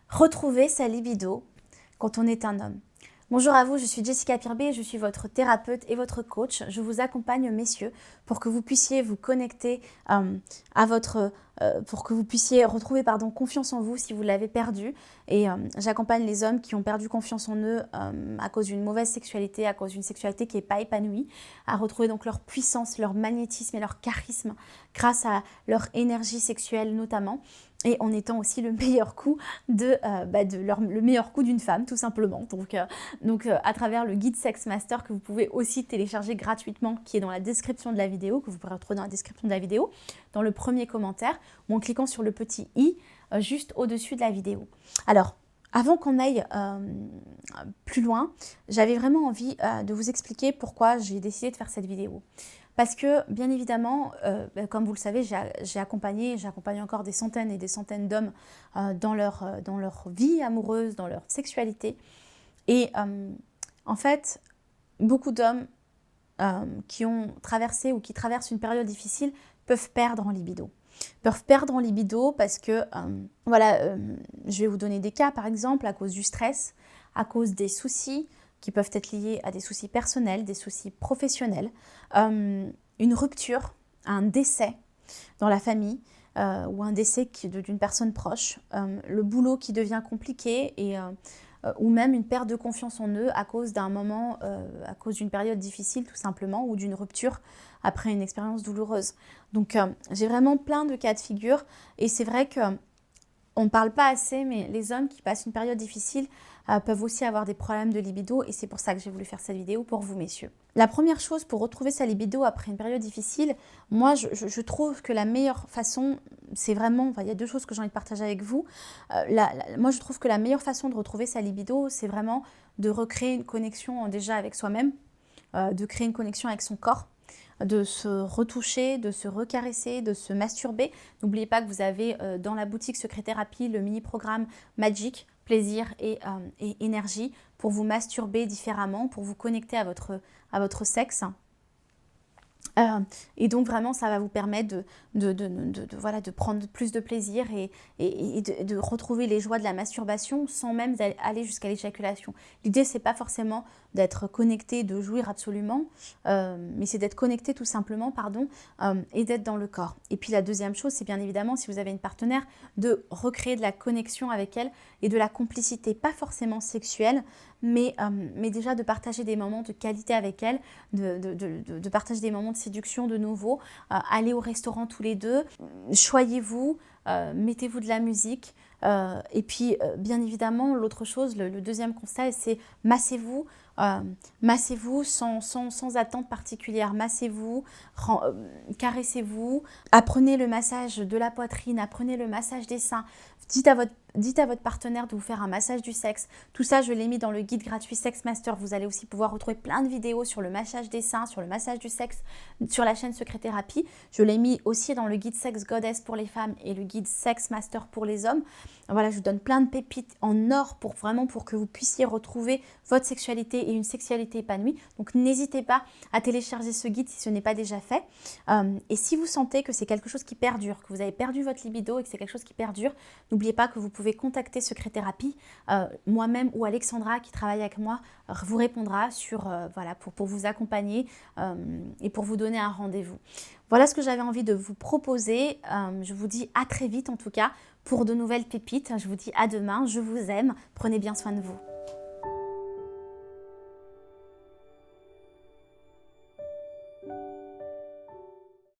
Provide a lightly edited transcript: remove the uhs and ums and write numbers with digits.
Retrouver sa libido quand on est un homme. Bonjour à vous, je suis Jessica Pirbet, je suis votre thérapeute et votre coach. Je vous accompagne, messieurs, pour que vous puissiez vous connecter pour que vous puissiez retrouver confiance en vous si vous l'avez perdu. Et j'accompagne les hommes qui ont perdu confiance en eux à cause d'une mauvaise sexualité, à cause d'une sexualité qui n'est pas épanouie, à retrouver donc leur puissance, leur magnétisme et leur charisme grâce à leur énergie sexuelle notamment. Et en étant aussi le meilleur coup le meilleur coup d'une femme, tout simplement. Donc à travers le guide Sex Master que vous pouvez aussi télécharger gratuitement, qui est dans la description de la vidéo, que vous pourrez retrouver dans la description de la vidéo, dans le premier commentaire, ou en cliquant sur le petit i juste au-dessus de la vidéo. Alors, avant qu'on aille plus loin, j'avais vraiment envie de vous expliquer pourquoi j'ai décidé de faire cette vidéo. Parce que, bien évidemment, comme vous le savez, j'accompagne encore des centaines et des centaines d'hommes dans leur vie amoureuse, dans leur sexualité. Et en fait, beaucoup d'hommes qui ont traversé ou qui traversent une période difficile peuvent perdre en libido. Peuvent perdre en libido parce que, je vais vous donner des cas, par exemple, à cause du stress, à cause des soucis, qui peuvent être liés à des soucis personnels, des soucis professionnels, une rupture, un décès dans la famille ou un décès d'une personne proche, le boulot qui devient compliqué ou même une perte de confiance en eux à cause d'un moment, à cause d'une période difficile tout simplement ou d'une rupture après une expérience douloureuse. Donc j'ai vraiment plein de cas de figure et c'est vrai que on ne parle pas assez, mais les hommes qui passent une période difficile peuvent aussi avoir des problèmes de libido et c'est pour ça que j'ai voulu faire cette vidéo pour vous, messieurs. La première chose pour retrouver sa libido après une période difficile, moi, je trouve que la meilleure façon, c'est vraiment, il y a deux choses que j'ai envie de partager avec vous. Moi, je trouve que la meilleure façon de retrouver sa libido, c'est vraiment de recréer une connexion déjà avec soi-même, de créer une connexion avec son corps, de se retoucher, de se recaresser, de se masturber. N'oubliez pas que vous avez dans la boutique Secret Thérapie le mini-programme Magic, plaisir et énergie pour vous masturber différemment, pour vous connecter à votre sexe. Et donc vraiment ça va vous permettre de prendre plus de plaisir et de retrouver les joies de la masturbation sans même aller jusqu'à l'éjaculation. L'idée c'est pas forcément d'être connecté, de jouir absolument, mais c'est d'être connecté tout simplement, et d'être dans le corps. Et puis la deuxième chose, c'est bien évidemment, si vous avez une partenaire, de recréer de la connexion avec elle et de la complicité, pas forcément sexuelle, mais déjà de partager des moments de qualité avec elle, de partager des moments de séduction de nouveau, aller au restaurant tous les deux, choyez-vous, mettez-vous de la musique, et puis bien évidemment l'autre chose, le deuxième conseil, c'est massez-vous. Massez-vous sans attente particulière, massez-vous, caressez-vous, apprenez le massage de la poitrine, apprenez le massage des seins, dites à votre partenaire de vous faire un massage du sexe. Tout ça, je l'ai mis dans le guide gratuit Sex Master. Vous allez aussi pouvoir retrouver plein de vidéos sur le massage des seins, sur le massage du sexe, sur la chaîne Secret Thérapie. Je l'ai mis aussi dans le guide Sex Goddess pour les femmes et le guide Sex Master pour les hommes. Voilà, je vous donne plein de pépites en or pour que vous puissiez retrouver votre sexualité et une sexualité épanouie. Donc n'hésitez pas à télécharger ce guide si ce n'est pas déjà fait. Et si vous sentez que c'est quelque chose qui perdure, que vous avez perdu votre libido et que c'est quelque chose qui perdure, n'oubliez pas que vous pouvez contacter Secret Thérapie. Moi-même ou Alexandra qui travaille avec moi vous répondra pour vous accompagner et pour vous donner un rendez-vous. Voilà ce que j'avais envie de vous proposer. Je vous dis à très vite en tout cas pour de nouvelles pépites. Je vous dis à demain. Je vous aime. Prenez bien soin de vous.